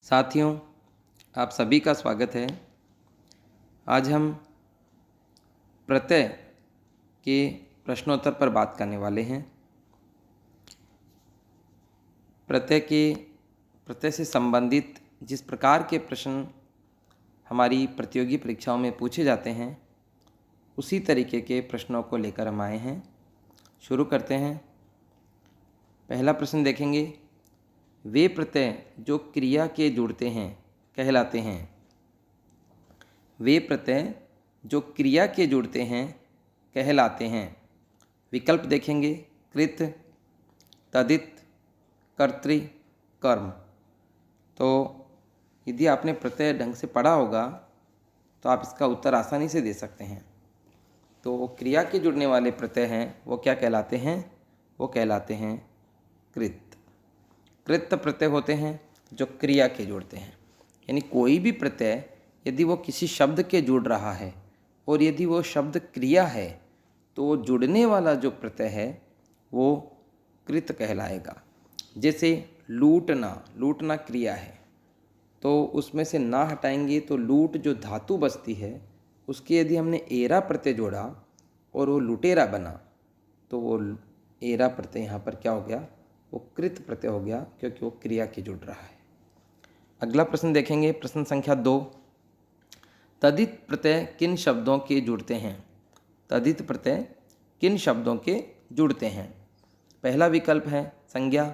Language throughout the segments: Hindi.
साथियों, आप सभी का स्वागत है। आज हम प्रत्यय के प्रश्नोत्तर पर बात करने वाले हैं। प्रत्यय से संबंधित जिस प्रकार के प्रश्न हमारी प्रतियोगी परीक्षाओं में पूछे जाते हैं, उसी तरीके के प्रश्नों को लेकर हम आए हैं। शुरू करते हैं। पहला प्रश्न देखेंगे। वे प्रत्यय जो क्रिया के जुड़ते हैं कहलाते हैं। वे प्रत्यय जो क्रिया के जुड़ते हैं कहलाते हैं। विकल्प देखेंगे। कृत, तदित, कर्तृ, कर्म। तो यदि आपने प्रत्यय ढंग से पढ़ा होगा तो आप इसका उत्तर आसानी से दे सकते हैं। तो क्रिया के जुड़ने वाले प्रत्यय हैं वो क्या कहलाते हैं? वो कहलाते हैं कृत। कृत प्रत्यय होते हैं जो क्रिया के जुड़ते हैं। यानी कोई भी प्रत्यय यदि वो किसी शब्द के जुड़ रहा है और यदि वो शब्द क्रिया है तो जुड़ने वाला जो प्रत्यय है वो कृत कहलाएगा। जैसे लूटना, लूटना क्रिया है तो उसमें से ना हटाएंगे तो लूट जो धातु बचती है उसके यदि हमने एरा प्रत्यय जोड़ा और वो लुटेरा बना तो वो एरा प्रत्यय यहाँ पर क्या हो गया? वो कृत प्रत्यय हो गया, क्योंकि वो क्रिया के जुड़ रहा है। अगला प्रश्न देखेंगे। प्रश्न संख्या 2। तदित प्रत्यय किन शब्दों के जुड़ते हैं? तदित प्रत्यय किन शब्दों के जुड़ते हैं? पहला विकल्प है संज्ञा,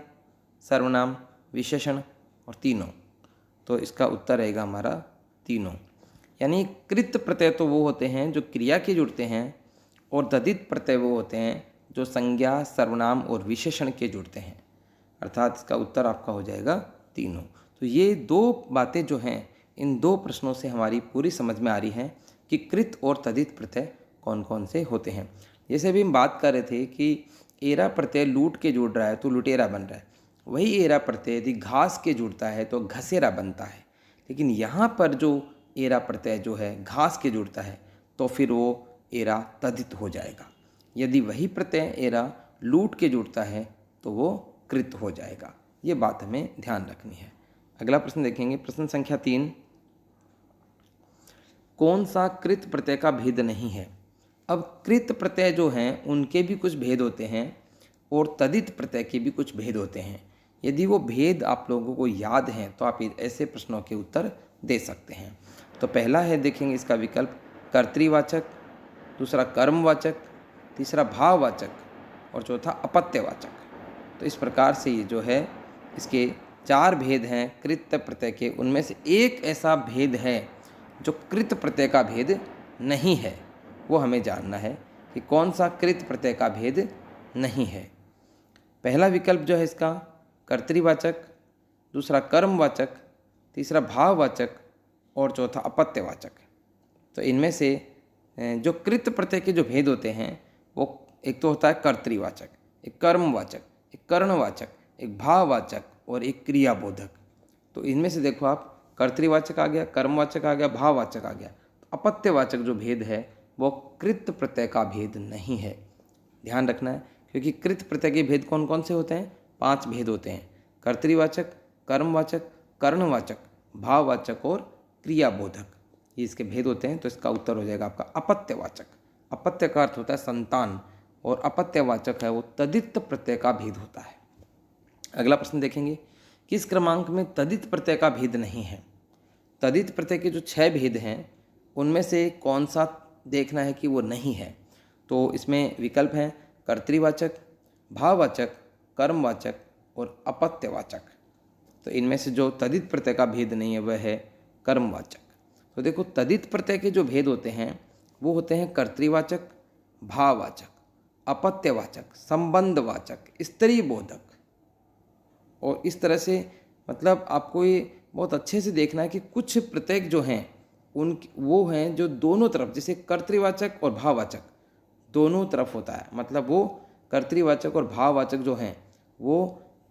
सर्वनाम, विशेषण और तीनों। तो इसका उत्तर रहेगा हमारा तीनों। यानी कृत प्रत्यय तो वो होते हैं जो क्रिया के जुड़ते हैं और तदित प्रत्यय वो होते हैं जो संज्ञा, सर्वनाम और विशेषण के जुड़ते हैं। अर्थात इसका उत्तर आपका हो जाएगा तीनों। तो ये दो बातें जो हैं, इन दो प्रश्नों से हमारी पूरी समझ में आ रही है कि कृत और तदित प्रत्यय कौन कौन से होते हैं। जैसे अभी हम बात कर रहे थे कि एरा प्रत्यय लूट के जुड़ रहा है तो लुटेरा बन रहा है, वही एरा प्रत्यय यदि घास के जुड़ता है तो घसेरा बनता है। लेकिन यहाँ पर जो एरा प्रत्यय जो है घास के जुड़ता है तो फिर वो एरा तदित हो जाएगा। यदि वही प्रत्यय एरा लूट के जुड़ता है तो वो कृत हो जाएगा। ये बात हमें ध्यान रखनी है। अगला प्रश्न देखेंगे। प्रश्न संख्या 3। कौन सा कृत प्रत्यय का भेद नहीं है? अब कृत प्रत्यय जो हैं उनके भी कुछ भेद होते हैं और तदित प्रत्यय के भी कुछ भेद होते हैं। यदि वो भेद आप लोगों को याद हैं तो आप ऐसे प्रश्नों के उत्तर दे सकते हैं। तो पहला है, देखेंगे इसका विकल्प, कर्तृवाचक, दूसरा कर्मवाचक, तीसरा भाववाचक और चौथा अपत्यवाचक। तो इस प्रकार से ये जो है इसके 4 भेद हैं कृत प्रत्यय के। उनमें से एक ऐसा भेद है जो कृत प्रत्यय का भेद नहीं है। वो हमें जानना है कि कौन सा कृत प्रत्यय का भेद नहीं है। पहला विकल्प जो है इसका कर्तृवाचक, दूसरा कर्मवाचक, तीसरा भाववाचक और चौथा अपत्यवाचक। तो इनमें से जो कृत प्रत्यय के जो भेद होते हैं वो एक तो होता है कर्तृवाचक, एक कर्मवाचक, एक कर्णवाचक, एक भाववाचक और एक क्रियाबोधक। तो इनमें से देखो आप, कर्तृवाचक आ गया, कर्मवाचक आ गया, भाववाचक आ गया। तो अपत्यवाचक जो भेद है वो कृत प्रत्यय का भेद नहीं है। ध्यान रखना है, क्योंकि कृत प्रत्यय के भेद कौन कौन से होते हैं? 5 भेद होते हैं। कर्तृवाचक, कर्मवाचक, कर्णवाचक, भाववाचक और क्रियाबोधक, ये इसके भेद होते हैं। तो इसका उत्तर हो जाएगा आपका अपत्यवाचक। अपत्य का अर्थ होता है संतान और अपत्यवाचक है वो तदित प्रत्यय का भेद होता है। अगला प्रश्न देखेंगे। किस क्रमांक में तदित प्रत्यय का भेद नहीं है? तदित प्रत्यय के जो 6 भेद हैं उनमें से कौन सा देखना है कि वो नहीं है? तो इसमें विकल्प हैं कर्तृवाचक, भाववाचक, कर्मवाचक और अपत्यवाचक। तो इनमें से जो तदित प्रत्यय का भेद नहीं है वह है कर्मवाचक। तो देखो, तदित प्रत्यय के जो भेद होते हैं वो होते हैं कर्तृवाचक, भाववाचक, अपत्यवाचक, संबंधवाचक, स्त्रीबोधक। और इस तरह से मतलब आपको ये बहुत अच्छे से देखना है कि कुछ प्रत्यय जो हैं उन वो हैं जो दोनों तरफ, जैसे कर्तृवाचक और भाववाचक दोनों तरफ होता है। मतलब वो कर्तृवाचक और भाववाचक जो हैं वो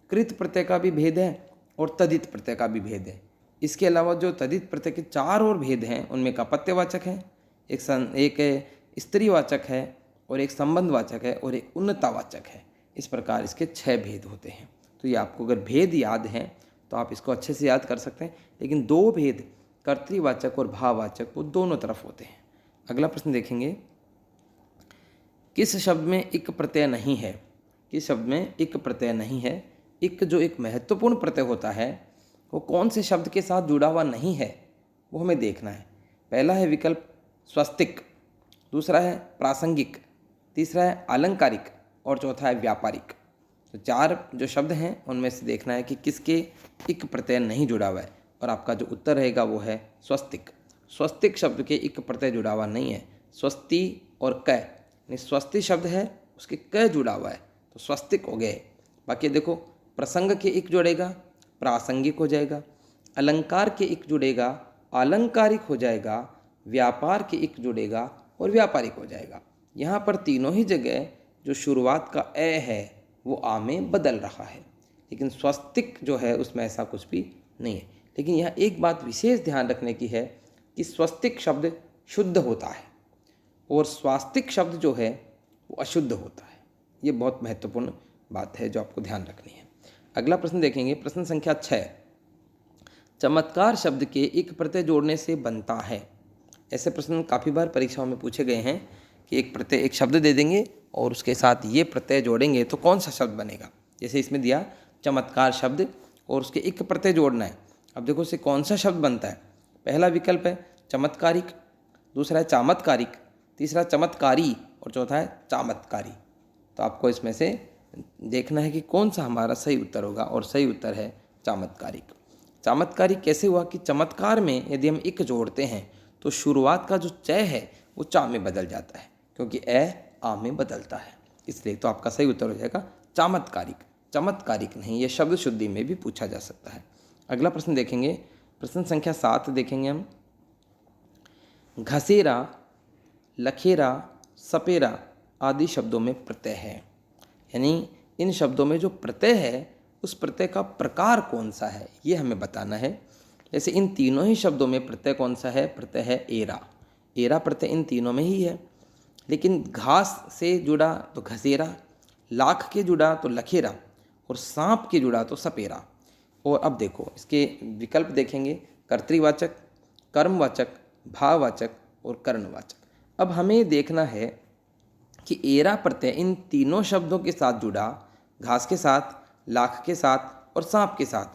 कृत प्रत्यय का भी भेद है और तदित प्रत्यय का भी भेद है। इसके अलावा जो तदित प्रत्यय के 4 और भेद हैं उनमें एक अपत्यवाचक है, एक स्त्रीवाचक है और एक संबंधवाचक है और एक उन्नतावाचक है। इस प्रकार इसके 6 भेद होते हैं। तो ये आपको अगर भेद याद हैं तो आप इसको अच्छे से याद कर सकते हैं। लेकिन दो भेद, कर्तृवाचक और भाववाचक, वो दोनों तरफ होते हैं। अगला प्रश्न देखेंगे, किस शब्द में इक प्रत्यय नहीं है? किस शब्द में इक प्रत्यय नहीं है? इक जो एक महत्वपूर्ण प्रत्यय होता है वो कौन से शब्द के साथ जुड़ा हुआ नहीं है, वो हमें देखना है। पहला है विकल्प स्वस्तिक, दूसरा है प्रासंगिक, तीसरा है आलंकारिक और चौथा है व्यापारिक। तो चार जो शब्द हैं उनमें से देखना है कि किसके इक प्रत्यय नहीं जुड़ा हुआ है, और आपका जो उत्तर रहेगा वो है स्वस्तिक। स्वस्तिक शब्द के इक प्रत्यय जुड़ा हुआ नहीं है। स्वस्ति और क, स्वस्ति शब्द है उसके क जुड़ा हुआ है तो स्वस्तिक हो गए। बाकी देखो, प्रसंग के इक जुड़ेगा प्रासंगिक हो जाएगा, अलंकार के इक जुड़ेगा आलंकारिक हो जाएगा, व्यापार के इक जुड़ेगा और व्यापारिक हो जाएगा। यहाँ पर तीनों ही जगह जो शुरुआत का ए है वो आ में बदल रहा है, लेकिन स्वस्तिक जो है उसमें ऐसा कुछ भी नहीं है। लेकिन यह एक बात विशेष ध्यान रखने की है कि स्वस्तिक शब्द शुद्ध होता है और स्वास्तिक शब्द जो है वो अशुद्ध होता है। ये बहुत महत्वपूर्ण बात है जो आपको ध्यान रखनी है। अगला प्रश्न देखेंगे, प्रश्न संख्या 6। चमत्कार शब्द के इक प्रत्यय जोड़ने से बनता है। ऐसे प्रश्न काफ़ी बार परीक्षाओं में पूछे गए हैं कि एक प्रत्यय, एक शब्द दे देंगे और उसके साथ ये प्रत्यय जोड़ेंगे तो कौन सा शब्द बनेगा। जैसे इसमें दिया चमत्कार शब्द और उसके इक प्रत्यय जोड़ना है। अब देखो इससे कौन सा शब्द बनता है। पहला विकल्प है चमत्कारिक, दूसरा है चामत्कारिक, तीसरा चमत्कारी और चौथा है चामत्कारी। तो आपको इसमें से देखना है कि कौन सा हमारा सही उत्तर होगा, और सही उत्तर है चामत्कारिक। चामत्कारिक कैसे हुआ कि चमत्कार में यदि हम इक जोड़ते हैं तो शुरुआत का जो च है वो चा में बदल जाता है, क्योंकि ए आ में बदलता है, इसलिए। तो आपका सही उत्तर हो जाएगा चामत्कारिक, चमत्कारिक नहीं। ये शब्द शुद्धि में भी पूछा जा सकता है। अगला प्रश्न देखेंगे, प्रश्न संख्या 7 देखेंगे हम। घसेरा, लखेरा, सपेरा आदि शब्दों में प्रत्यय है, यानी इन शब्दों में जो प्रत्यय है उस प्रत्यय का प्रकार कौन सा है ये हमें बताना है। जैसे इन तीनों ही शब्दों में प्रत्यय कौन सा है? प्रत्यय है एरा। एरा प्रत्यय इन तीनों में ही है, लेकिन घास से जुड़ा तो घसेरा, लाख के जुड़ा तो लखेरा और सांप के जुड़ा तो सपेरा। और अब देखो इसके विकल्प देखेंगे, कर्तृवाचक, कर्मवाचक, भाववाचक और कर्णवाचक। अब हमें देखना है कि एरा प्रत्यय इन तीनों शब्दों के साथ जुड़ा, घास के साथ, लाख के साथ और सांप के साथ,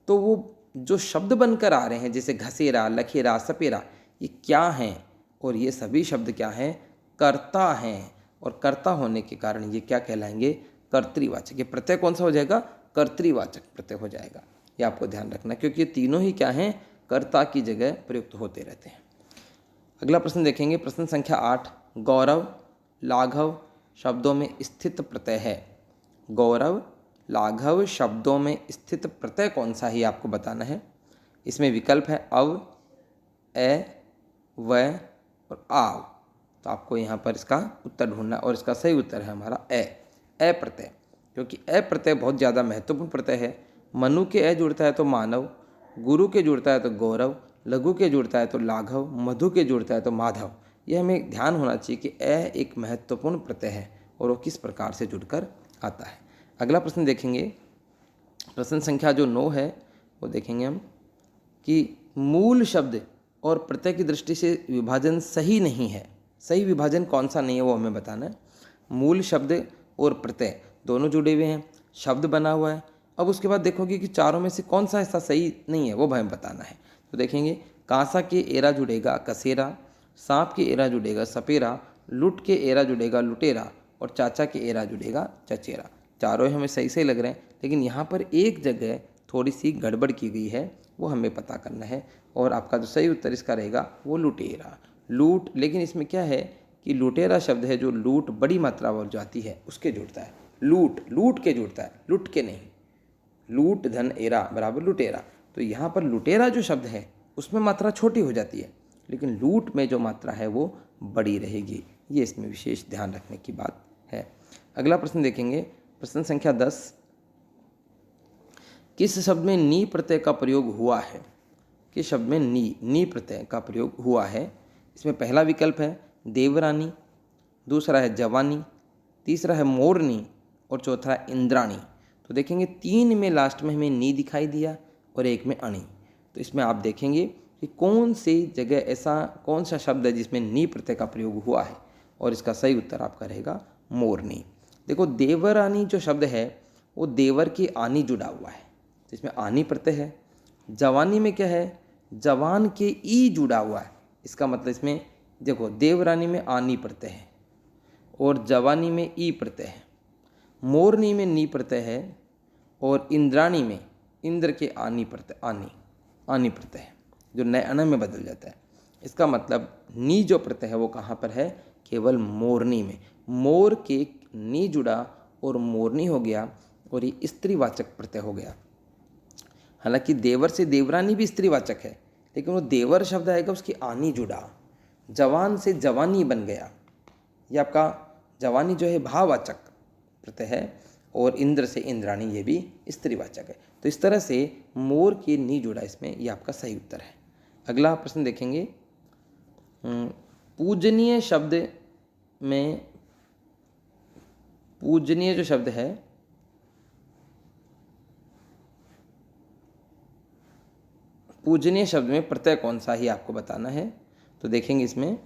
तो वो जो शब्द बनकर आ रहे हैं जैसे घसेरा, लखेरा, सपेरा, ये क्या हैं? और ये सभी शब्द क्या हैं? कर्ता हैं। और कर्ता होने के कारण ये क्या कहलाएंगे? कर्तृवाचक। ये प्रत्यय कौन सा हो जाएगा? कर्तृवाचक प्रत्यय हो जाएगा। ये आपको ध्यान रखना, क्योंकि ये तीनों ही क्या हैं? कर्ता की जगह प्रयुक्त होते रहते हैं। अगला प्रश्न देखेंगे, प्रश्न संख्या 8। गौरव, लाघव शब्दों में स्थित प्रत्यय है। गौरव, लाघव शब्दों में स्थित प्रत्यय कौन सा है आपको बताना है। इसमें विकल्प है अव, ए, व और आव। तो आपको यहाँ पर इसका उत्तर ढूंढना, और इसका सही उत्तर है हमारा ए प्रत्यय, क्योंकि ए प्रत्यय बहुत ज़्यादा महत्वपूर्ण प्रत्यय है। मनु के ए जुड़ता है तो मानव, गुरु के जुड़ता है तो गौरव, लघु के जुड़ता है तो लाघव, मधु के जुड़ता है तो माधव। यह हमें ध्यान होना चाहिए कि ए एक महत्वपूर्ण प्रत्यय है और वो किस प्रकार से जुड़कर आता है। अगला प्रश्न देखेंगे, प्रश्न संख्या जो 9 है वो देखेंगे हम कि मूल शब्द और प्रत्यय की दृष्टि से विभाजन सही नहीं है। सही विभाजन कौन सा नहीं है वो हमें बताना है। मूल शब्द और प्रत्यय दोनों जुड़े हुए हैं, शब्द बना हुआ है। अब उसके बाद देखोगे कि चारों में से कौन सा हिस्सा सही नहीं है वो हमें बताना है। तो देखेंगे, कांसा के एरा जुड़ेगा कसेरा, सांप के एरा जुड़ेगा सपेरा, लुट के एरा जुड़ेगा लुटेरा और चाचा के एरा जुड़ेगा चचेरा। चारों ही हमें सही सही लग रहे हैं, लेकिन यहाँ पर एक जगह थोड़ी सी गड़बड़ की गई है, वो हमें पता करना है। और आपका जो सही उत्तर इसका रहेगा वो लुटेरा, लूट। लेकिन इसमें क्या है कि लुटेरा शब्द है जो लूट बड़ी मात्रा में जाती है उसके जुड़ता है। लूट, लूट के जुड़ता है, लुट के नहीं। लूट धन एरा बराबर लुटेरा। तो यहाँ पर लुटेरा जो शब्द है उसमें मात्रा छोटी हो जाती है, लेकिन लूट में जो मात्रा है वो बड़ी रहेगी। ये इसमें विशेष ध्यान रखने की बात है। अगला प्रश्न देखेंगे, प्रश्न संख्या 10। किस शब्द में नी प्रत्यय का प्रयोग हुआ है? किस शब्द में नी प्रत्यय का प्रयोग हुआ है? इसमें पहला विकल्प है देवरानी, दूसरा है जवानी, तीसरा है मोरनी और चौथा है इंद्राणी। तो देखेंगे 3 में लास्ट में हमें नी दिखाई दिया और एक में अणी। तो इसमें आप देखेंगे कि कौन सी जगह ऐसा कौन सा शब्द है जिसमें नी प्रत्यय का प्रयोग हुआ है, और इसका सही उत्तर आपका रहेगा मोरनी। देखो देवरानी जो शब्द है वो देवर की आनी जुड़ा हुआ है, तो इसमें आनी प्रत्यय है। जवानी में क्या है, जवान के ई जुड़ा हुआ है, इसका मतलब इसमें देखो देवरानी में आनी प्रत्यय है और जवानी में ई प्रत्यय है। मोरनी में नी प्रत्यय है और इंद्राणी में इंद्र के आनी प्रत्यय है, जो नए अन में बदल जाता है। इसका मतलब नी जो प्रत्यय है वो कहाँ पर है, केवल मोरनी में। मोर के नी जुड़ा और मोरनी हो गया, और ये स्त्रीवाचक प्रत्यय हो गया। हालांकि देवर से देवरानी भी स्त्रीवाचक है, लेकिन वो देवर शब्द आएगा उसकी आनी जुड़ा, जवान से जवानी बन गया। ये आपका जवानी जो है भाववाचक प्रत्यय है, और इंद्र से इंद्राणी ये भी स्त्रीवाचक है। तो इस तरह से मोर की नी जुड़ा इसमें, ये आपका सही उत्तर है। अगला प्रश्न देखेंगे, पूजनीय शब्द में, पूजनीय जो शब्द है पूजनीय शब्द में प्रत्यय कौन सा ही आपको बताना है। तो देखेंगे इसमें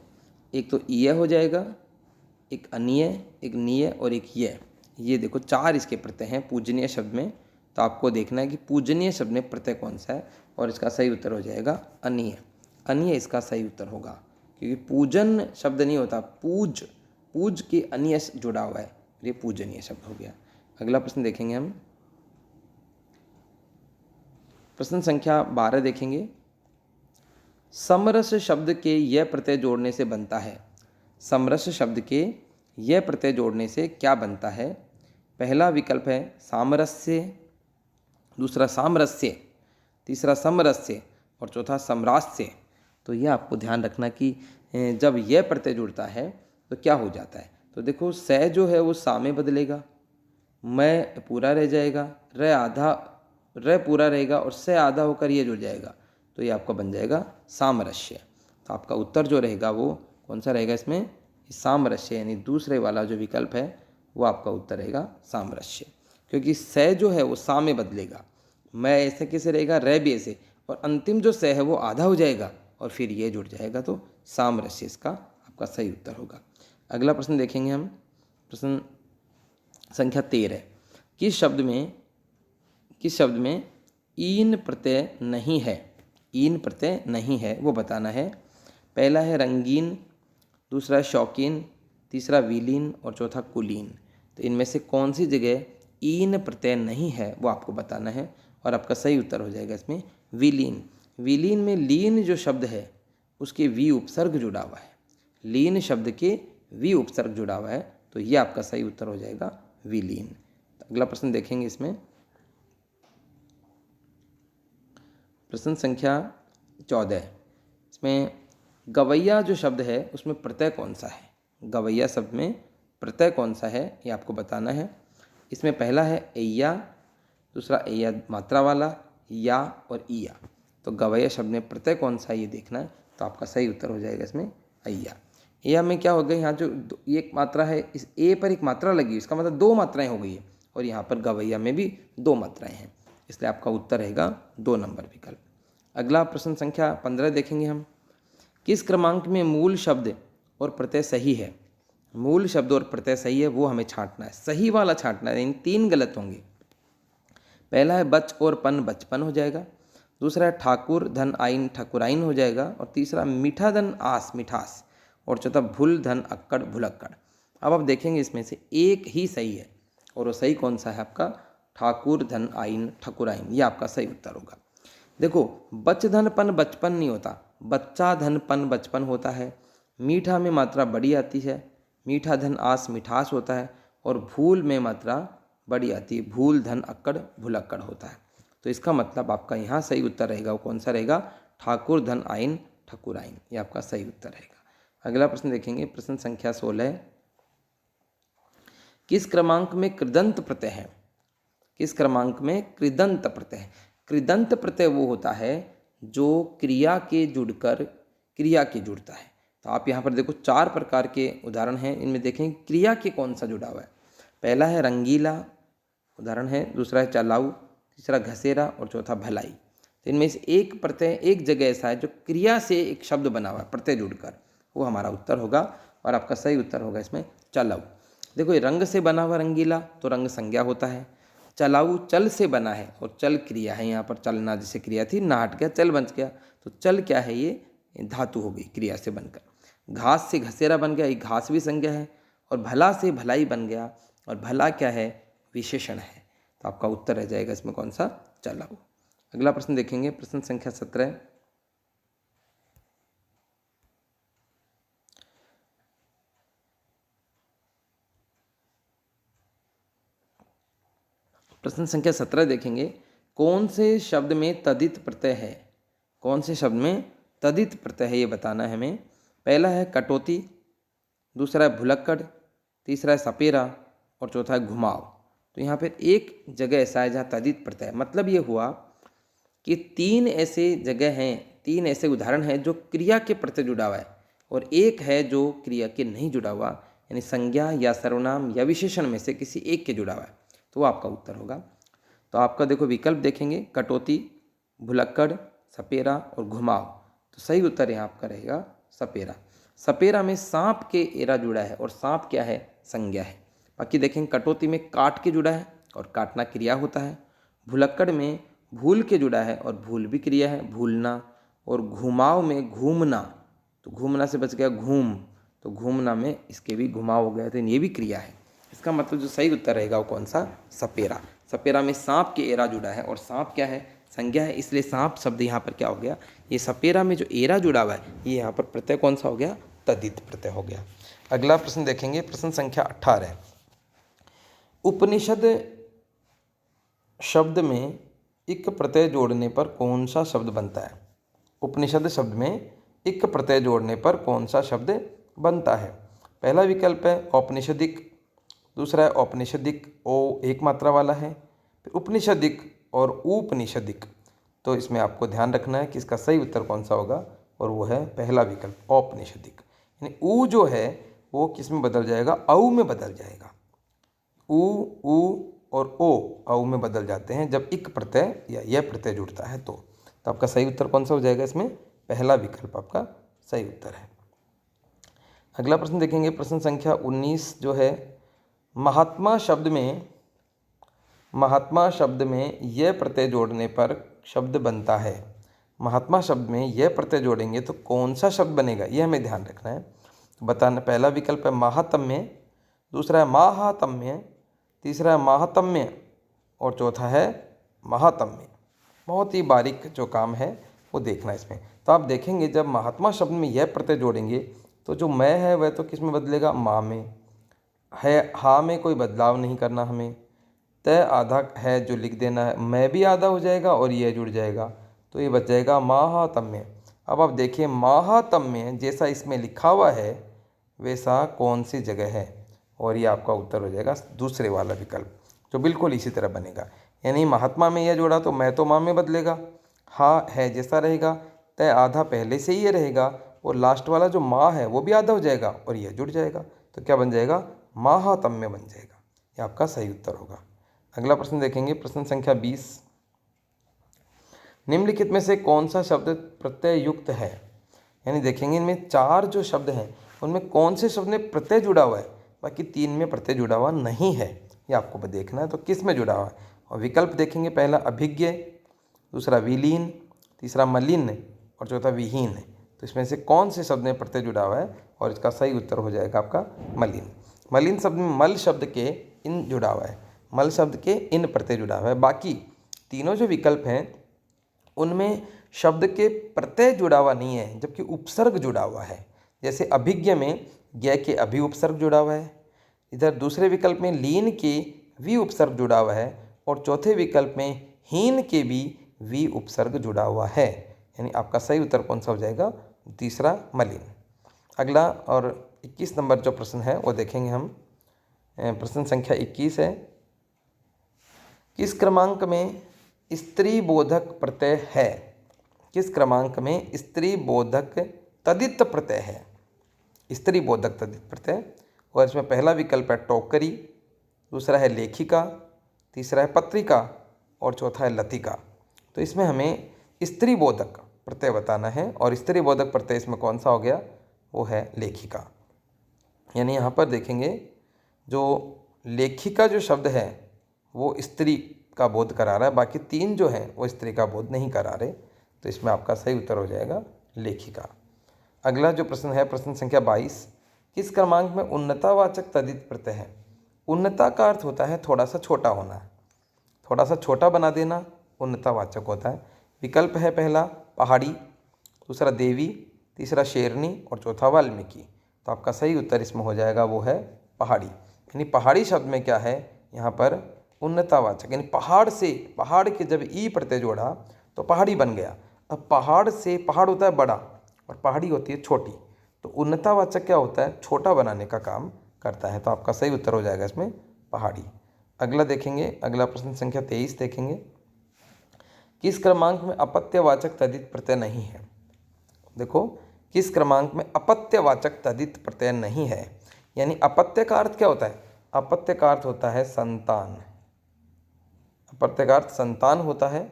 एक तो ईय हो जाएगा, एक अनीय, एक नीय और एक ये देखो 4 इसके प्रत्यय हैं पूजनीय शब्द में। तो आपको देखना है कि पूजनीय शब्द में प्रत्यय कौन सा है, और इसका सही उत्तर हो जाएगा अनीय। अनीय इसका सही उत्तर होगा, क्योंकि पूजन शब्द नहीं होता, पूज के अनीय जुड़ा हुआ है, ये पूजनीय शब्द हो गया। अगला प्रश्न देखेंगे हम, प्रश्न संख्या 12 देखेंगे। समरस शब्द के यह प्रत्यय जोड़ने से बनता है। समरस शब्द के यह प्रत्यय जोड़ने से क्या बनता है। पहला विकल्प है सामरस्य, दूसरा सामरस्य, तीसरा समरस्य और चौथा समरास्य। तो यह आपको ध्यान रखना कि जब यह प्रत्यय जुड़ता है तो क्या हो जाता है। तो देखो स जो है वो सा में बदलेगा, मैं पूरा रह जाएगा, र पूरा रहेगा और से आधा होकर ये जुड़ जाएगा, तो ये आपका बन जाएगा सामरस्य। तो आपका उत्तर जो रहेगा वो कौन सा रहेगा, इसमें सामरस्य, यानी दूसरे वाला जो विकल्प है वो आपका उत्तर रहेगा सामरस्य। क्योंकि स जो है वो सा में बदलेगा, मैं ऐसे कैसे रहेगा, र भी ऐसे, और अंतिम जो स है वो आधा हो जाएगा और फिर ये जुड़ जाएगा, तो सामरस्य इसका आपका सही उत्तर होगा। अगला प्रश्न देखेंगे हम, प्रश्न संख्या 13। किस शब्द में ईन प्रत्यय नहीं है, ईन प्रत्यय नहीं है वो बताना है। पहला है रंगीन, दूसरा शौकीन, तीसरा विलीन और चौथा कुलीन। तो इनमें से कौन सी जगह ईन प्रत्यय नहीं है वो आपको बताना है, और आपका सही उत्तर हो जाएगा इसमें विलीन। विलीन में लीन जो शब्द है उसके वी उपसर्ग जुड़ा हुआ है, लीन शब्द के वी उपसर्ग जुड़ा हुआ है, तो ये आपका सही उत्तर हो जाएगा विलीन। तो अगला प्रश्न देखेंगे इसमें, प्रश्न संख्या 14। इसमें गवैया जो शब्द है उसमें प्रत्यय कौन सा है, गवैया शब्द में प्रत्यय कौन सा है ये आपको बताना है। इसमें पहला है ऐया, दूसरा ऐया मात्रा वाला, या और ईया। तो गवैया शब्द में प्रत्यय कौन सा है ये देखना है, तो आपका सही उत्तर हो जाएगा इसमें ऐया। ऐया में क्या हो गया, यहाँ जो एक मात्रा है, इस ए पर एक मात्रा लगी, इसका मतलब 2 मात्राएं हो गई है, और यहाँ पर गवैया में भी 2 मात्राएं हैं, इसलिए आपका उत्तर रहेगा 2 नंबर विकल्प। अगला प्रश्न संख्या 15 देखेंगे हम। किस क्रमांक में मूल शब्द और प्रत्यय सही है। मूल शब्द और प्रत्यय सही है वो हमें छांटना है, सही वाला छांटना है, इन 3 गलत होंगे। पहला है बच और पन बचपन हो जाएगा, दूसरा है ठाकुर धन आइन ठकुराइन हो जाएगा, और तीसरा मीठा धन आस मिठास, और चौथा भूल धन अक्कड़ भुलक्कड़। अब आप देखेंगे इसमें से एक ही सही है, और वो सही कौन सा है आपका, ठाकुर धन आइन ठकुराइन, ये आपका सही उत्तर होगा। देखो बच धन पन बचपन नहीं होता, बच्चा धन पन बचपन होता है। मीठा में मात्रा बड़ी आती है, मीठा धन आस मिठास होता है, और भूल में मात्रा बड़ी आती है, भूल धन अक्कड़ भुलक्कड़ होता है। तो इसका मतलब आपका यहाँ सही उत्तर रहेगा वो कौन सा रहेगा, ठाकुर धन आइन ठकुराइन, ये आपका सही उत्तर रहेगा। अगला प्रश्न देखेंगे, प्रश्न संख्या 16। किस क्रमांक में कृदंत प्रत्यय है। किस क्रमांक में कृदंत प्रत्यय है। कृदंत प्रत्यय वो होता है जो क्रिया के जुड़कर क्रिया के जुड़ता है। तो आप यहाँ पर देखो 4 प्रकार के उदाहरण हैं, इनमें देखें क्रिया के कौन सा जुड़ा हुआ है। पहला है रंगीला, उदाहरण है, दूसरा है चलाऊ, तीसरा घसेरा और चौथा भलाई। तो इनमें से एक प्रत्यय एक जगह ऐसा है जो क्रिया से एक शब्द बना हुआ है प्रत्यय जुड़कर, वो हमारा उत्तर होगा। और आपका सही उत्तर होगा इसमें चलाऊ। देखो ये रंग से बना हुआ रंगीला तो रंग संज्ञा होता है। चलाऊ चल से बना है और चल क्रिया है, यहाँ पर चलना जैसे क्रिया थी ना हट गया चल बन गया, तो चल क्या है ये धातु हो गई क्रिया से बनकर। घास से घसेरा बन गया, ये घास भी संज्ञा है। और भला से भलाई बन गया, और भला क्या है विशेषण है। तो आपका उत्तर रह जाएगा इसमें कौन सा चलाऊ। अगला प्रश्न देखेंगे, प्रश्न संख्या 17। प्रश्न संख्या 17 देखेंगे, कौन से शब्द में तदित प्रत्यय है। कौन से शब्द में तदित प्रत्यय है ये बताना है हमें। पहला है कटौती, दूसरा है भुलक्कड़, तीसरा है सपेरा और चौथा है घुमाव। तो यहाँ पर एक जगह ऐसा है जहाँ तदित प्रत्यय है, मतलब ये हुआ कि तीन ऐसे जगह हैं, तीन ऐसे उदाहरण हैं जो क्रिया के प्रत्यय जुड़ा हुआ है, और एक है जो क्रिया के नहीं जुड़ा हुआ, यानी संज्ञा या सर्वनाम या विशेषण में से किसी एक के जुड़ा हुआ है, तो वो आपका उत्तर होगा। तो आपका देखो विकल्प देखेंगे, कटौती, भुलक्कड़, सपेरा और घुमाव। तो सही उत्तर यहाँ आपका रहेगा सपेरा। सपेरा में सांप के एरा जुड़ा है और सांप क्या है संज्ञा है। बाकी देखेंगे कटौती में काट के जुड़ा है और काटना क्रिया होता है। भुलक्कड़ में भूल के जुड़ा है और भूल भी क्रिया है, भूलना। और घुमाव में घूमना, तो घूमना से बच गया घूम, तो घूमना में इसके भी घुमाव हो गया, तो ये भी क्रिया है। इसका मतलब जो सही उत्तर रहेगा वो कौन सा सपेरा। सपेरा में सांप के एरा जुड़ा है और सांप क्या है संज्ञा है, इसलिए सांप शब्द यहाँ पर क्या हो गया, ये सपेरा में जो एरा जुड़ा हुआ है ये यहाँ पर प्रत्यय कौन सा हो गया तदित प्रत्यय हो गया। अगला प्रश्न देखेंगे, प्रश्न संख्या 18। उपनिषद शब्द में इक प्रत्यय जोड़ने पर कौन सा शब्द बनता है। उपनिषद शब्द में इक प्रत्यय जोड़ने पर कौन सा शब्द बनता है। पहला विकल्प है औपनिषदिक, दूसरा है औपनिषदिक ओ एक मात्रा वाला है, फिर उपनिषदिक और उपनिषदिक। तो इसमें आपको ध्यान रखना है कि इसका सही उत्तर कौन सा होगा, और वो है पहला विकल्प औपनिषदिक। यानी ऊ जो है वो किस में बदल जाएगा, औ में बदल जाएगा। ऊ और औ में बदल जाते हैं जब इक प्रत्यय या यह प्रत्यय जुड़ता है। तो आपका सही उत्तर कौन सा हो जाएगा, इसमें पहला विकल्प आपका सही उत्तर है। अगला प्रश्न देखेंगे, प्रश्न संख्या 19 जो है, महात्मा शब्द में यह प्रत्यय जोड़ने पर शब्द बनता है। महात्मा शब्द में यह प्रत्यय जोड़ेंगे तो कौन सा शब्द बनेगा, यह हमें ध्यान रखना है। तो बताना, पहला विकल्प है महात्म्य, दूसरा है महात्म्य, तीसरा है महात्म्य और चौथा है महात्म्य। बहुत ही बारीक जो काम है वो देखना इसमें। तो आप देखेंगे जब महात्मा शब्द में यह प्रत्यय जोड़ेंगे तो जो मैं है वह तो किस में बदलेगा, माँ में है, हा में कोई बदलाव नहीं करना हमें। तय आधा है जो लिख देना है, मैं भी आधा हो जाएगा और यह जुड़ जाएगा, तो ये बच जाएगा महात्म्य। अब आप देखिए महात्म्य जैसा इसमें लिखा हुआ है वैसा कौन सी जगह है, और ये आपका उत्तर हो जाएगा दूसरे वाला विकल्प जो बिल्कुल इसी तरह बनेगा। यानी महात्मा में यह जोड़ा तो मैं तो माँ में बदलेगा, हाँ है जैसा रहेगा, तय आधा पहले से ही ये रहेगा, और लास्ट वाला जो माँ है वो भी आधा हो जाएगा और यह जुड़ जाएगा, तो क्या बन जाएगा महात्म्य बन जाएगा। ये आपका सही उत्तर होगा। अगला प्रश्न देखेंगे, प्रश्न संख्या 20। निम्नलिखित में से कौन सा शब्द प्रत्यय युक्त है। यानी देखेंगे इनमें चार जो शब्द हैं उनमें कौन से शब्द में प्रत्यय जुड़ा हुआ है, बाकी तीन में प्रत्यय जुड़ा हुआ नहीं है, ये आपको देखना है। तो किस में जुड़ा हुआ है, और विकल्प देखेंगे, पहला अभिज्ञ, दूसरा विलीन, तीसरा मलिन और चौथा विहीन। तो इसमें से कौन से शब्द में प्रत्यय जुड़ा हुआ है, और इसका सही उत्तर हो जाएगा आपका मलिन। मलिन शब्द में मल शब्द के इन जुड़ा हुआ है, मल शब्द के इन प्रत्यय जुड़ा हुआ है। बाकी तीनों जो विकल्प हैं उनमें शब्द के प्रत्यय जुड़ा हुआ नहीं है, जबकि उपसर्ग जुड़ा हुआ है। जैसे अभिज्ञ में ज्ञ के अभि उपसर्ग जुड़ा हुआ है, इधर दूसरे विकल्प में लीन के वि उपसर्ग जुड़ा हुआ है, और चौथे विकल्प में हीन के भी वि उपसर्ग जुड़ा हुआ है। यानी आपका सही उत्तर कौन सा हो जाएगा, तीसरा मलिन। अगला और 21 नंबर जो प्रश्न है वो देखेंगे हम। प्रश्न संख्या 21 है, किस क्रमांक में स्त्री बोधक प्रत्यय है। किस क्रमांक में स्त्री बोधक तदित प्रत्यय है, स्त्री बोधक तदित प्रत्यय। और इसमें पहला विकल्प है टोकरी, दूसरा है लेखिका, तीसरा है पत्रिका और चौथा है लतिका। तो इसमें हमें स्त्री बोधक प्रत्यय बताना है, और स्त्री बोधक प्रत्यय इसमें कौन सा हो गया, वो है लेखिका। यानी यहाँ पर देखेंगे जो लेखिका जो शब्द है वो स्त्री का बोध करा रहा है, बाकी तीन जो हैं वो स्त्री का बोध नहीं करा रहे, तो इसमें आपका सही उत्तर हो जाएगा लेखिका। अगला जो प्रश्न है, प्रश्न संख्या 22, किस क्रमांक में उन्नतावाचक तद्धित प्रत्यय है। उन्नता का अर्थ होता है थोड़ा सा छोटा होना, थोड़ा सा छोटा बना देना उन्नतावाचक होता है। विकल्प है पहला पहाड़ी, दूसरा देवी, तीसरा शेरनी और चौथा वाल्मीकि। तो आपका सही उत्तर इसमें हो जाएगा वो है पहाड़ी। यानी पहाड़ी शब्द में क्या है, यहाँ पर उन्नतावाचक, यानी पहाड़ से, पहाड़ के जब ई प्रत्यय जोड़ा तो पहाड़ी बन गया। अब पहाड़ से, पहाड़ होता है बड़ा और पहाड़ी होती है छोटी, तो उन्नतावाचक क्या होता है, छोटा बनाने का काम करता है। तो आपका सही उत्तर हो जाएगा इसमें पहाड़ी। अगला देखेंगे, अगला प्रश्न संख्या 23 देखेंगे, किस क्रमांक में अपत्यवाचक तद्धित प्रत्यय नहीं है। देखो, किस क्रमांक में अपत्यवाचक तद्धित प्रत्यय नहीं है, यानी अपत्य का अर्थ क्या होता है, अपत्य का अर्थ होता है संतान, अपत्य का अर्थ संतान होता है।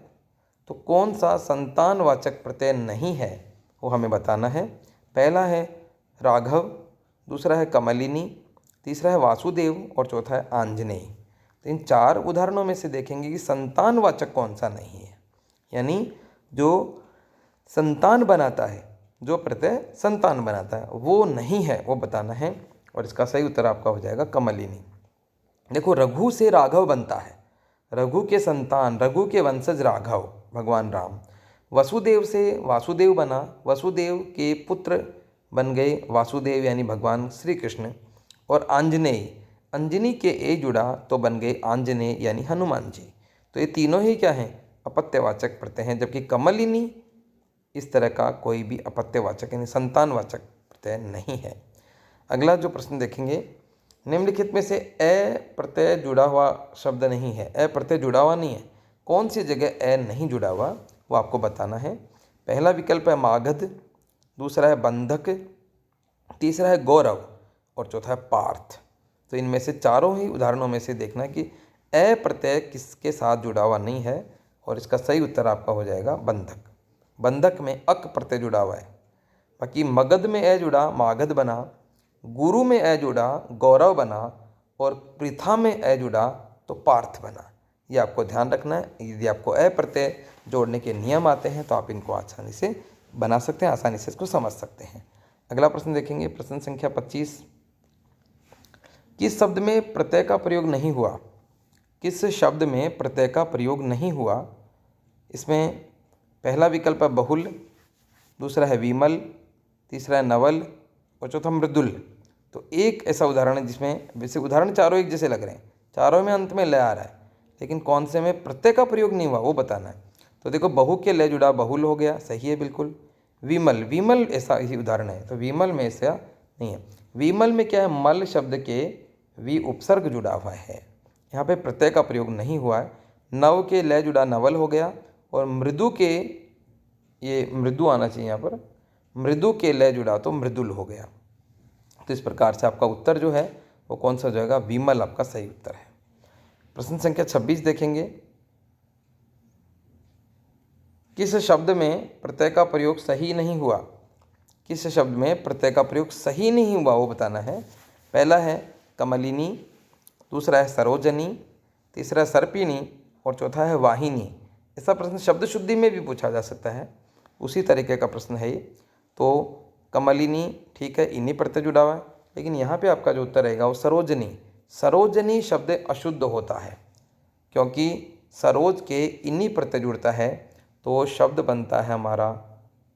तो कौन सा संतानवाचक प्रत्यय नहीं है वो हमें बताना है। पहला है राघव, दूसरा है कमलिनी, तीसरा है वासुदेव और चौथा है आंजनेय। तो इन चार उदाहरणों में से देखेंगे कि संतानवाचक कौन सा नहीं है, यानी जो संतान बनाता है, जो प्रत्यय संतान बनाता है वो नहीं है, वो बताना है। और इसका सही उत्तर आपका हो जाएगा कमलिनी। देखो, रघु से राघव बनता है, रघु के संतान, रघु के वंशज राघव भगवान राम। वसुदेव से वासुदेव बना, वसुदेव के पुत्र बन गए वासुदेव यानी भगवान श्री कृष्ण। और आंजनेय, अंजनी के ए जुड़ा तो बन गए आंजनेय यानी हनुमान जी। तो ये तीनों ही क्या हैं, अपत्यवाचक प्रत्यय हैं, जबकि कमलिनी इस तरह का कोई भी अपत्यवाचक यानी संतानवाचक प्रत्यय नहीं है। अगला जो प्रश्न देखेंगे, निम्नलिखित में से ए प्रत्यय जुड़ा हुआ शब्द नहीं है, ए प्रत्यय जुड़ा हुआ नहीं है, कौन सी जगह ए नहीं जुड़ा हुआ वो आपको बताना है। पहला विकल्प है मागध, दूसरा है बंधक, तीसरा है गौरव और चौथा है पार्थ। तो इनमें से चारों ही उदाहरणों में से देखना कि ए प्रत्यय किसके साथ जुड़ा हुआ नहीं है, और इसका सही उत्तर आपका हो जाएगा बंधक। बंधक में अक प्रत्यय जुड़ा हुआ है, बाकी मगध में ए जुड़ा मागध बना, गुरु में ए जुड़ा गौरव बना, और पृथा में ए जुड़ा तो पार्थ बना। ये आपको ध्यान रखना है। यदि आपको ए प्रत्यय जोड़ने के नियम आते हैं तो आप इनको आसानी से बना सकते हैं, आसानी से इसको समझ सकते हैं। अगला प्रश्न देखेंगे, प्रश्न संख्या 25, किस शब्द में प्रत्यय का प्रयोग नहीं हुआ, किस शब्द में प्रत्यय का प्रयोग नहीं हुआ। इसमें पहला विकल्प है बहुल, दूसरा है विमल, तीसरा है नवल और चौथा मृदुल। तो एक ऐसा उदाहरण है जिसमें, वैसे उदाहरण चारों एक जैसे लग रहे हैं, चारों में अंत में लय आ रहा है, लेकिन कौन से में प्रत्यय का प्रयोग नहीं हुआ वो बताना है। तो देखो, बहु के लय जुड़ा बहुल हो गया, सही है बिल्कुल। विमल, विमल ऐसा ही उदाहरण है, तो विमल में ऐसा नहीं है। विमल में क्या है, मल शब्द के वि उपसर्ग जुड़ा हुआ है, यहाँ पे प्रत्यय का प्रयोग नहीं हुआ है। नव के लय जुड़ा नवल हो गया, और मृदु के, ये मृदु आना चाहिए यहाँ पर, मृदु के लय जुड़ा तो मृदुल हो गया। तो इस प्रकार से आपका उत्तर जो है वो कौन सा हो जाएगा, विमल आपका सही उत्तर है। प्रश्न संख्या 26 देखेंगे, किस शब्द में प्रत्यय का प्रयोग सही नहीं हुआ, किस शब्द में प्रत्यय का प्रयोग सही नहीं हुआ वो बताना है। पहला है कमलिनी, दूसरा है सरोजनी, तीसरा है सर्पिणी और चौथा है वाहिनी। ऐसा प्रश्न शब्द शुद्धि में भी पूछा जा सकता है, उसी तरीके का प्रश्न है ये। तो कमलिनी ठीक है, इन्हीं प्रत्यय जुड़ा हुआ है, लेकिन यहाँ पे आपका जो उत्तर रहेगा वो सरोजनी। सरोजनी शब्द अशुद्ध होता है, क्योंकि सरोज के इन्हीं प्रत्यय जुड़ता है, तो शब्द बनता है हमारा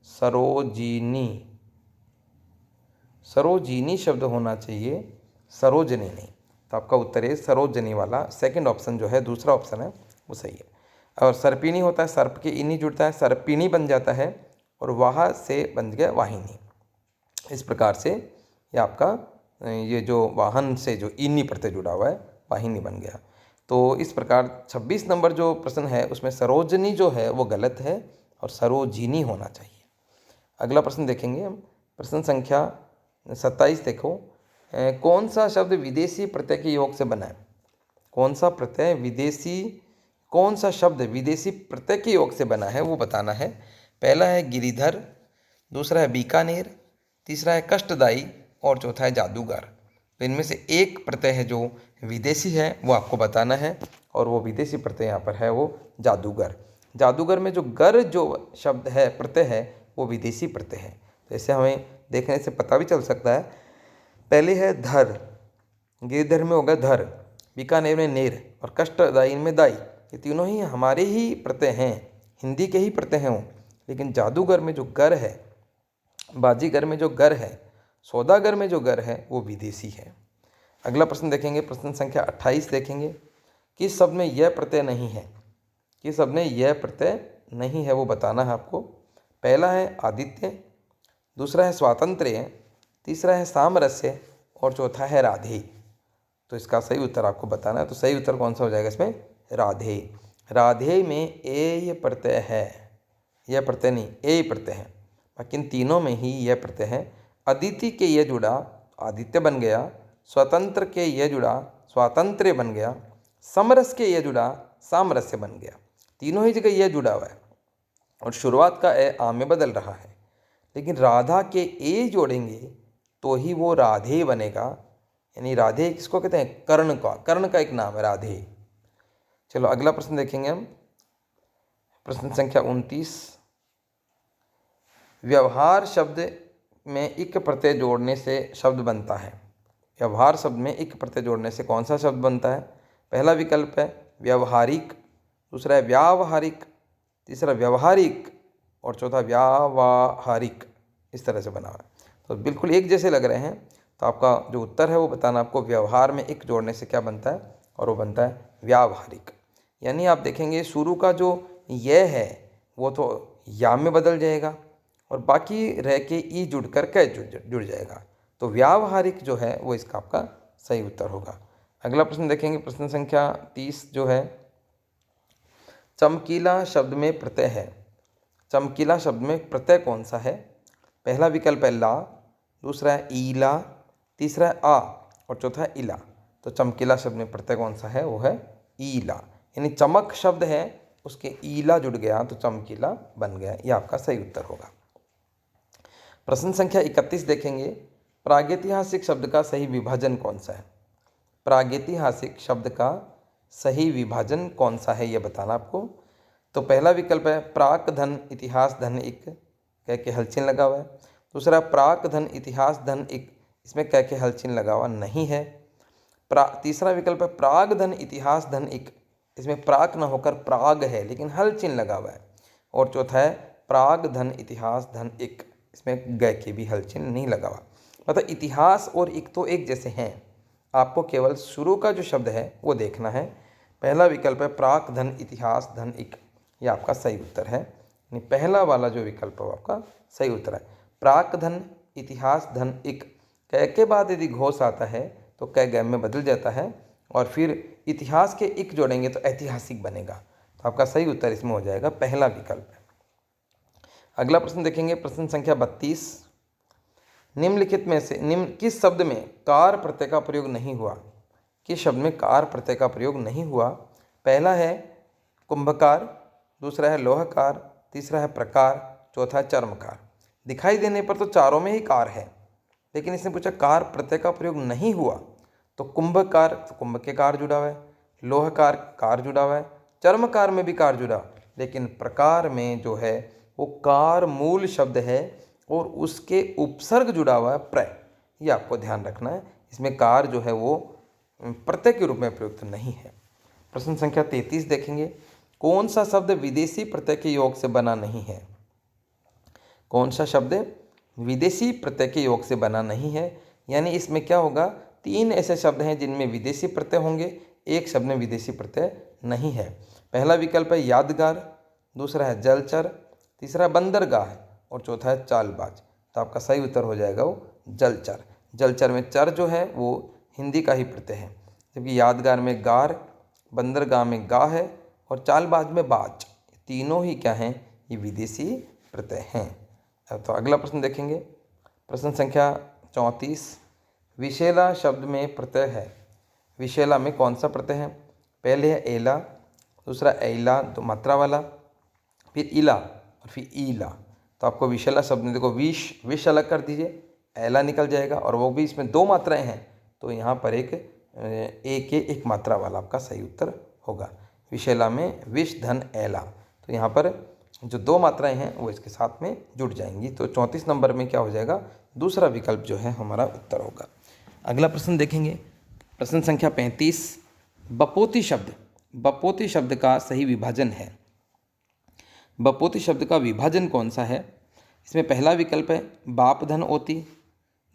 सरोजिनी। सरोजिनी शब्द होना चाहिए, सरोजनी नहीं। तो आपका उत्तर है सरोजनी वाला, सेकंड ऑप्शन जो है, दूसरा ऑप्शन है वो सही है। और सर्पिणी होता है, सर्प के इन्हीं जुड़ता है, सर्पिणी बन जाता है, और वहाँ से बन गया वाहिनी। इस प्रकार से ये आपका ये जो वाहन से जो इन्हीं प्रत्यय जुड़ा हुआ है वाहिनी बन गया। तो इस प्रकार 26 नंबर जो प्रश्न है उसमें सरोजनी जो है वो गलत है और सरोजिनी होना चाहिए। अगला प्रश्न देखेंगे हम, प्रश्न संख्या 27 देखो, कौन सा शब्द विदेशी प्रत्यय के योग से बना है। कौन सा प्रत्यय विदेशी, कौन सा शब्द विदेशी प्रत्यय के योग से बना है वो बताना है। पहला है गिरिधर, दूसरा है बीकानेर, तीसरा है कष्टदायी और चौथा है जादूगर। तो इनमें से एक प्रत्यय है जो विदेशी है वो आपको बताना है, और वो विदेशी प्रत्यय यहाँ पर है वो जादूगर। जादूगर में जो गर जो शब्द है, प्रत्यय है, वो विदेशी प्रत्यय है। तो इसे हमें देखने से पता भी चल सकता है। पहले है धर, गिरधर में होगा धर, बीकानेर में नेर और कष्टदायी में दाई। ये तीनों ही हमारे ही प्रत्यय हैं, हिंदी के ही प्रत्यय हैं वो। लेकिन जादूगर में जो गर है, बाजीगर में जो गर है, सौदागर में जो गर है वो विदेशी है। अगला प्रश्न देखेंगे, प्रश्न संख्या 28 देखेंगे। किस शब्द में यह प्रत्यय नहीं है? किस शब्द में यह प्रत्यय नहीं है वो बताना है आपको। पहला है आदित्य, दूसरा है स्वातंत्र्य, तीसरा है सामरस्य और चौथा है राधे। तो इसका सही उत्तर आपको बताना है। तो सही उत्तर कौन सा हो जाएगा इसमें? राधे। राधे में ए प्रत्यय है, यह प्रत्यय नहीं, ए प्रत्यय है। बाकी इन तीनों में ही यह प्रत्यय है। अदिति के ये जुड़ा आदित्य बन गया, स्वतंत्र के ये जुड़ा स्वातंत्र्य बन गया, समरस के ये जुड़ा सामरस्य बन गया। तीनों ही जगह यह जुड़ा हुआ है और शुरुआत का ए आ में बदल रहा है। लेकिन राधा के ए जोड़ेंगे तो ही वो राधे बनेगा। यानी राधे किसको कहते हैं? कर्ण का, कर्ण का एक नाम है राधे। चलो अगला प्रश्न देखेंगे हम, प्रश्न संख्या 29। व्यवहार शब्द में इक प्रत्यय जोड़ने से शब्द बनता है। व्यवहार शब्द में इक प्रत्यय जोड़ने से कौन सा शब्द बनता है? पहला विकल्प है व्यवहारिक, दूसरा है व्यावहारिक, तीसरा व्यवहारिक और चौथा व्यावहारिक। इस तरह से बना हुआ है। तो बिल्कुल एक जैसे लग रहे हैं। तो आपका जो उत्तर है वो बताना आपको, व्यवहार में इक जोड़ने से क्या बनता है, और वो बनता है व्यावहारिक। यानी आप देखेंगे शुरू का जो यह है वो तो या में बदल जाएगा और बाकी रह के ई जुड़कर कै जुड़ जाएगा। तो व्यावहारिक जो है वो इसका आपका सही उत्तर होगा। अगला प्रश्न देखेंगे, प्रश्न संख्या 30 जो है, चमकीला शब्द में प्रत्यय है। चमकीला शब्द में प्रत्यय कौन सा है? पहला विकल्प है ला, दूसरा है ईला, तीसरा है आ और चौथा है इला। तो चमकीला शब्द में प्रत्यय कौन सा है? वो है ईला। यानी चमक शब्द है, उसके ईला जुड़ गया तो चमकीला बन गया। ये आपका सही उत्तर होगा। प्रश्न संख्या 31 देखेंगे, प्रागैतिहासिक शब्द का सही विभाजन कौन सा है? प्रागैतिहासिक शब्द का सही विभाजन कौन सा है ये बताना आपको। तो पहला विकल्प है प्राक धन इतिहास धन इक, कह के हलचिन लगा हुआ है। दूसरा प्राक धन इतिहास धन इक, इसमें कह के हलचिन लगा हुआ नहीं है। तीसरा विकल्प है प्राग धन इतिहास धन इक, इसमें प्राक न होकर प्राग है लेकिन हलचिन लगा हुआ है। और चौथा है प्राग धन इतिहास धन इक, इसमें ग के भी हलचिन नहीं लगा हुआ। मतलब इतिहास और इक तो एक जैसे हैं, आपको केवल शुरू का जो शब्द है वो देखना है। पहला विकल्प है प्राक धन इतिहास धन इक, ये आपका सही उत्तर है। यानी पहला वाला जो विकल्प है वो आपका सही उत्तर है। प्राक धन इतिहास धन इक, क के बाद यदि घोष आता है तो क ग में बदल जाता है और फिर इतिहास के इक जोड़ेंगे तो ऐतिहासिक बनेगा। तो आपका सही उत्तर इसमें हो जाएगा पहला विकल्प है। अगला प्रश्न देखेंगे, प्रश्न संख्या 32। निम्नलिखित में से निम्न किस शब्द में कार प्रत्यय का प्रयोग नहीं हुआ? किस शब्द में कार प्रत्यय का प्रयोग नहीं हुआ? पहला है कुंभकार, दूसरा है लोहकार, तीसरा है प्रकार, चौथा है चर्मकार। दिखाई देने पर तो चारों में ही कार है, लेकिन इसने पूछा कार प्रत्यय का प्रयोग नहीं हुआ। तो कुंभकार, तो कुंभ के कार जुड़ा हुआ है, लोहकार कार जुड़ा हुआ है, चर्मकार में भी कार जुड़ा, लेकिन प्रकार में जो है वो कार मूल शब्द है और उसके उपसर्ग जुड़ा हुआ है प्र। ये आपको ध्यान रखना है। इसमें कार जो है वो प्रत्यय के रूप में प्रयुक्त नहीं है। प्रश्न संख्या 33 देखेंगे, कौन सा शब्द विदेशी प्रत्यय के योग से बना नहीं है? कौन सा शब्द विदेशी प्रत्यय के योग से बना नहीं है? यानी इसमें क्या होगा, तीन ऐसे शब्द हैं जिनमें विदेशी प्रत्यय होंगे, एक शब्द में विदेशी प्रत्यय नहीं है। पहला विकल्प है यादगार, दूसरा है जलचर, तीसरा बंदरगाह और चौथा है चालबाज। तो आपका सही उत्तर हो जाएगा वो जलचर। जलचर में चर जो है वो हिंदी का ही प्रत्यय है, जबकि यादगार में गार, बंदरगाह में गा है और चालबाज में बाज। तीनों ही क्या हैं? ये विदेशी प्रत्यय हैं। तो अगला प्रश्न देखेंगे, प्रश्न संख्या 34। विशेला शब्द में प्रत्यय है। विशेला में कौन सा प्रत्यय है? पहले है एला, दूसरा ऐला तो मात्रा वाला, फिर इला और फिर ईला। तो आपको विषैला शब्द में देखो विष अलग कर दीजिए, ऐला निकल जाएगा, और वो भी इसमें 2 मात्राएं हैं, तो यहाँ पर एक मात्रा वाला आपका सही उत्तर होगा। विषैला में विष धन ऐला, तो यहाँ पर जो 2 मात्राएं हैं वो इसके साथ में जुड़ जाएंगी। तो 34 नंबर में क्या हो जाएगा, दूसरा विकल्प जो है हमारा उत्तर होगा। अगला प्रश्न देखेंगे, प्रश्न संख्या 35। बपोती शब्द, बपोती शब्द का सही विभाजन है। बपोती शब्द का विभाजन कौन सा है? इसमें पहला विकल्प है बाप धन ओती,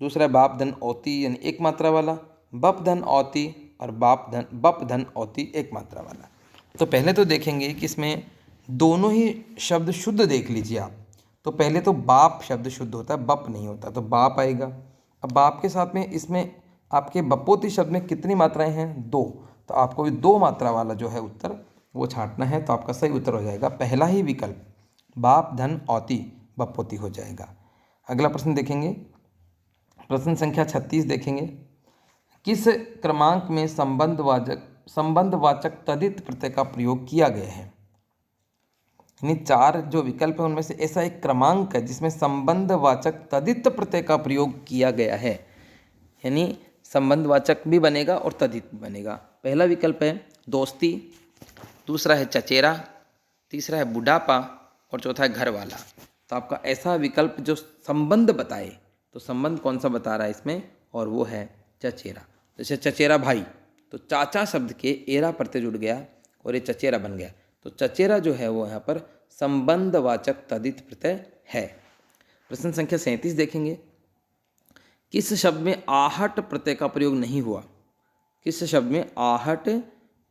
दूसरा है बाप धन ओती यानी एक मात्रा वाला, बप धन औती और बप धन औती एक मात्रा वाला। तो पहले तो देखेंगे कि इसमें दोनों ही शब्द शुद्ध देख लीजिए आप। तो पहले तो बाप शब्द शुद्ध होता है, बप नहीं होता, तो बाप आएगा। अब बाप के साथ में इसमें आपके बपोती शब्द में कितनी मात्राएं हैं? 2। तो आपको भी 2 मात्रा वाला जो है उत्तर वो छांटना है। तो आपका सही उत्तर हो जाएगा पहला ही विकल्प, बाप धन औती बपोती हो जाएगा। अगला प्रश्न देखेंगे, प्रश्न संख्या 36 देखेंगे। किस क्रमांक में संबंधवाचक तदित प्रत्यय का प्रयोग किया गया है? यानी 4 जो विकल्प है उनमें से ऐसा एक क्रमांक है जिसमें संबंधवाचक तदित प्रत्यय का प्रयोग किया गया है। यानी संबंधवाचक भी बनेगा और तदित भी बनेगा। पहला विकल्प है दोस्ती, दूसरा है चचेरा, तीसरा है बुढ़ापा और चौथा है घर वाला। तो आपका ऐसा विकल्प जो संबंध बताए, तो संबंध कौन सा बता रहा है इसमें, और वो है चचेरा। जैसे चचेरा भाई, तो चाचा शब्द के एरा प्रत्यय जुड़ गया और ये चचेरा बन गया। तो चचेरा जो है वो यहाँ पर संबंधवाचक तदित प्रत्यय है। प्रश्न संख्या 37 देखेंगे। किस शब्द में आहट प्रत्यय का प्रयोग नहीं हुआ? किस शब्द में आहट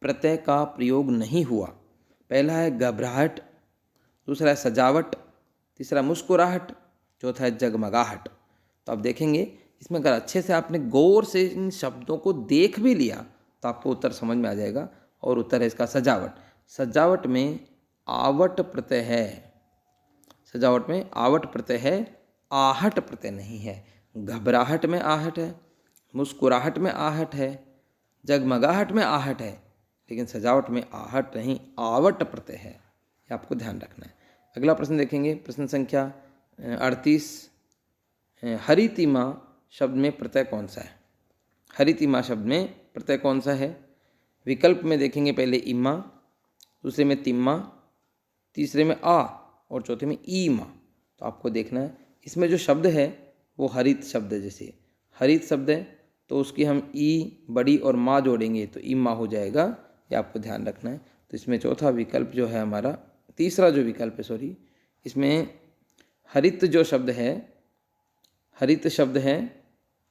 प्रत्यय का प्रयोग नहीं हुआ? पहला है घबराहट, दूसरा है सजावट, तीसरा मुस्कुराहट, चौथा है जगमगाहट। तो आप देखेंगे इसमें अगर अच्छे से आपने गौर से इन शब्दों को देख भी लिया तो आपको उत्तर समझ में आ जाएगा, और उत्तर है इसका सजावट। सजावट में आवट प्रत्यय है, सजावट में आवट प्रत्यय है, आहट प्रत्यय नहीं है। घबराहट में आहट है, मुस्कुराहट में आहट है, जगमगाहट में आहट है, लेकिन सजावट में आहट नहीं आवट प्रत्यय है। ये आपको ध्यान रखना है। अगला प्रश्न देखेंगे, प्रश्न संख्या 38। हरितिमा शब्द में प्रत्यय कौन सा है? हरितिमा शब्द में प्रत्यय कौन सा है? विकल्प में देखेंगे पहले इमा, दूसरे में तिम्मा, तीसरे में आ और चौथे में ईमा। तो आपको देखना है इसमें जो शब्द है वो हरित शब्द है। जैसे हरित शब्द है तो उसकी हम ई बड़ी और माँ जोड़ेंगे तो ईमा हो जाएगा, ये आपको ध्यान रखना है। तो इसमें चौथा विकल्प जो है हमारा, तीसरा जो विकल्प है सॉरी, इसमें हरित जो शब्द है, हरित शब्द है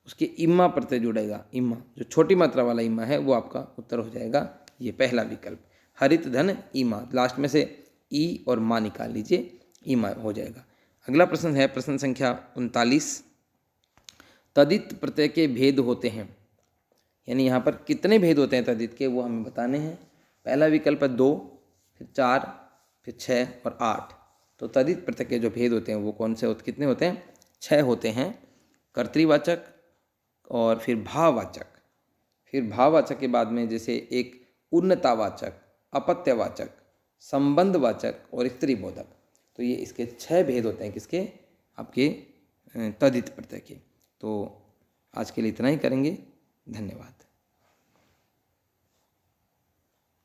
उसके इम्मा प्रत्यय जुड़ेगा। इम्मा जो छोटी मात्रा वाला इम्मा है वो आपका उत्तर हो जाएगा, ये पहला विकल्प। हरित धन ईमा, लास्ट में से ई और माँ निकाल लीजिए, ईमा हो जाएगा। अगला प्रश्न है प्रश्न संख्या 39। तदित प्रत्यय के भेद होते हैं, यानी यहाँ पर कितने भेद होते हैं तदित के वो हमें बताने हैं। पहला विकल्प है 2, फिर 4, फिर 6 और 8। तो तदित प्रत्यय के जो भेद होते हैं वो कौन से होते, कितने होते हैं? 6 होते हैं। कर्तृवाचक और फिर भाववाचक, फिर भाववाचक के बाद में जैसे एक उन्नतावाचक, अपत्यवाचक, संबंधवाचक और स्त्रीबोधक। तो ये इसके 6 भेद होते हैं किसके? आपके तदित प्रत्यय के। तो आज के लिए इतना ही करेंगे। धन्यवाद।